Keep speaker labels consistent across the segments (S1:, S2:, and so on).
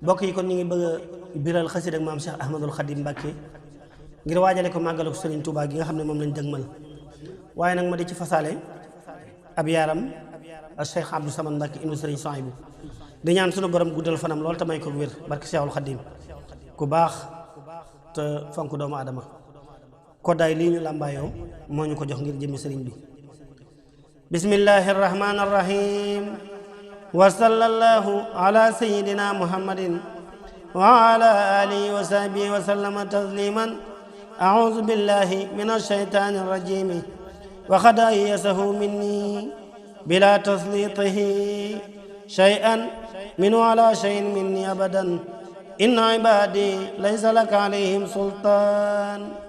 S1: bokk yi kon ñu ngi bëgg a biral xasida ak maam Cheikh Ahmadul Khadim Mbàkke ngir waajale ko màggalu Sëriñ Tuubaa gi nga xam ne moom lañ dëgmal waaye nag ma di ci fasaale ab yaaram ak Cheikh Abdou Samad Mbàkke ibnu Sëriñ Souhaïbou di ñaan sunu borom guddal fanam lool te may ko wér barke Cheikhul Khadim ku baax te fonk doomu aadama koddaay lii ñu làmbaayoo moo ñu ko jox ngir jëmmi sëriñ bi bismillahi arrahmani arrahim wa sallallahu ala sayyidina muhammadin wa ala alihi wa sahbihi wa sallama tasliman a'udhu billahi minash shaitani rajim wa qad ayyasahu minni bila taslitihi shay'an minhu ala shay'in minni abadan inna ibadi laysa laka alayhim sultan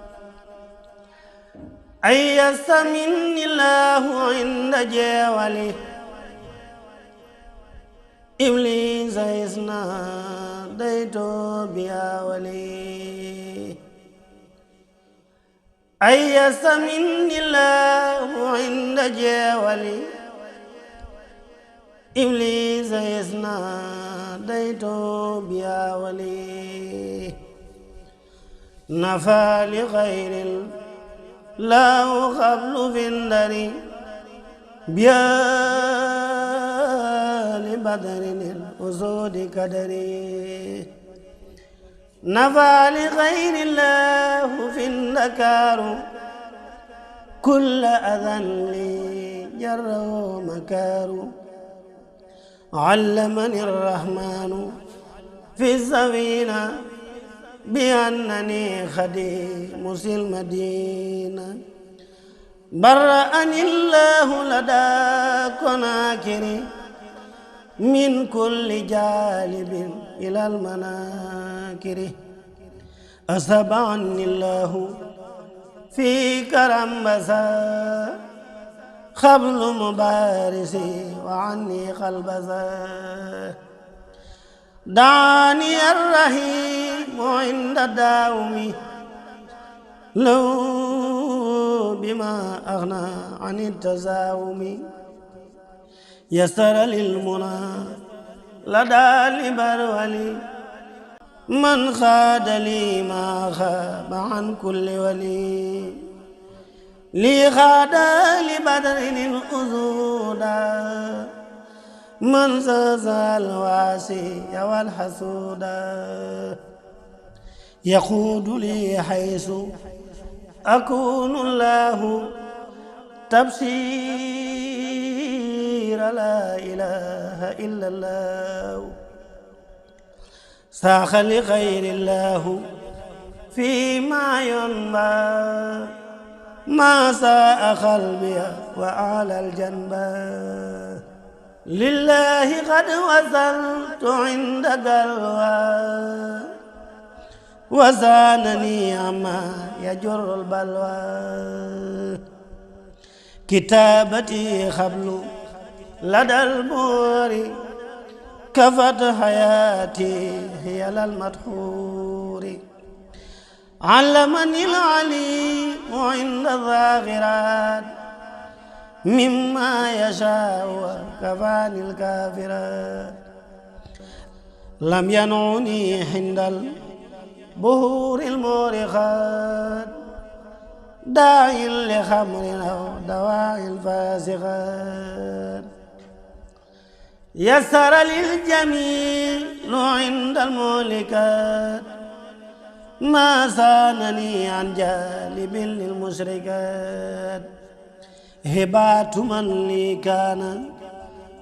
S1: ayyasa minni llahu inda jeewali iblisa isna dayto biya wali ayyasa minni llahu inda jeewali iblisa isna dayto biya wali nafa li ghayril لا قبل في النار بيال بدر الأسود كدري نفى لغير الله في النكار كل أذى لي جره مكار علمني الرحمن في السفينة بأنني خديم المدينة برأني الله لدى كناكر من كل جالب إلى المناكر أسب عني الله في كرم بسا خبل مبارسي وعني قلبسا دعني الرحيم عند داومي لو بما أغنى عن التزاوم يسر للمنى لدى البرولي من خاد لي ما خاب عن كل ولي لي خاد لبدر الأزودا من زازى الواسي والحسودا يقود لي حيث أكون الله تبصير لا إله إلا الله ساخ لغير الله فيما ينبى ما ساء قلبي وعلى الجنبى لله قد وصلت عند قلوى وزانني عما يجر البلوى كتابتي قبل لدى البور كفت حياتي هي للمدحور علمني العليم عند الظاهرات مما يشاء وكفاني الكافرات لم ينعني عند البهور المورخات داعي لخمر أو دواعي الفاسقات يسر للجميل عند المهلكات ما سانني عن جالب للمشركات هبات من لي كان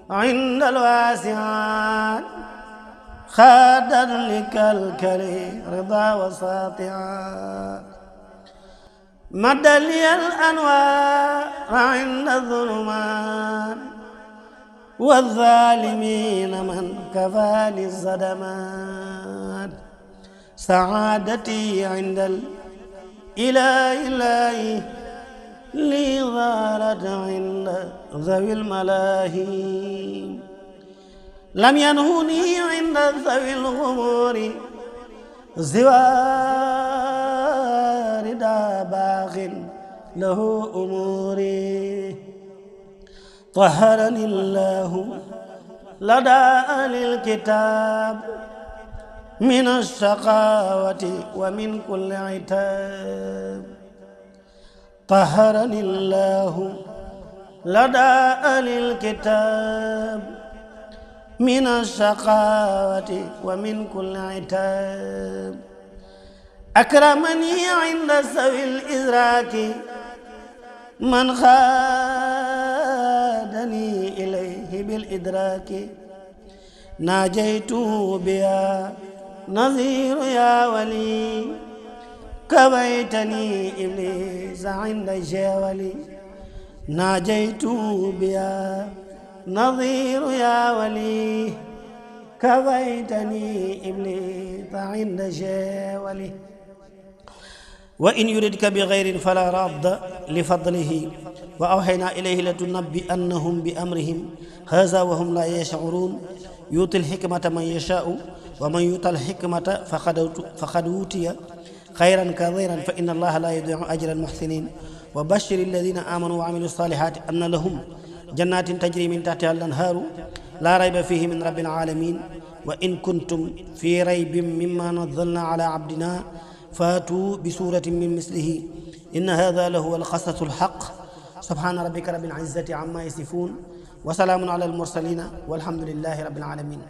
S1: عند الواسعات خادا لك الكري رضا وساطعات مد لي الأنوار عند الظلمات والظالمين من كفاني الصدمات سعادتي عند الإله إلهي لي ظهرت عند ذوي الملاهي لم ينهني عند ذوي الغمور زوار دا باغ له أموري طهرني الله لدى أهل الكتاب من الشقاوة ومن كل عتاب طهرني الله لدى أهل الكتاب من الشقاوة ومن كل عتاب أكرمني عند سوي الإدراك من خادني إليه بالإدراك ناجيت بيا نظير يا ولي كويتني إبليس عند جولي ناجيت بيا نظير يا ولي كويتني إبليس عند جولي وإن يردك بغير فلا راد لفضله وأوحينا إليه لتنبئنهم بأمرهم هذا وهم لا يشعرون يؤتي الحكمة من يشاء ومن يؤت الحكمة فقد أوتي خيرا كثيرا فإن الله لا يضيع أجر المحسنين وبشر الذين آمنوا وعملوا الصالحات أن لهم جنات تجري من تحتها الأنهار لا ريب فيه من رب العالمين وإن كنتم في ريب مما نزلنا على عبدنا فاتوا بسورة من مثله إن هذا لهو القصص الحق سبحان ربك رب العزة عما يصفون وسلام على المرسلين والحمد لله رب العالمين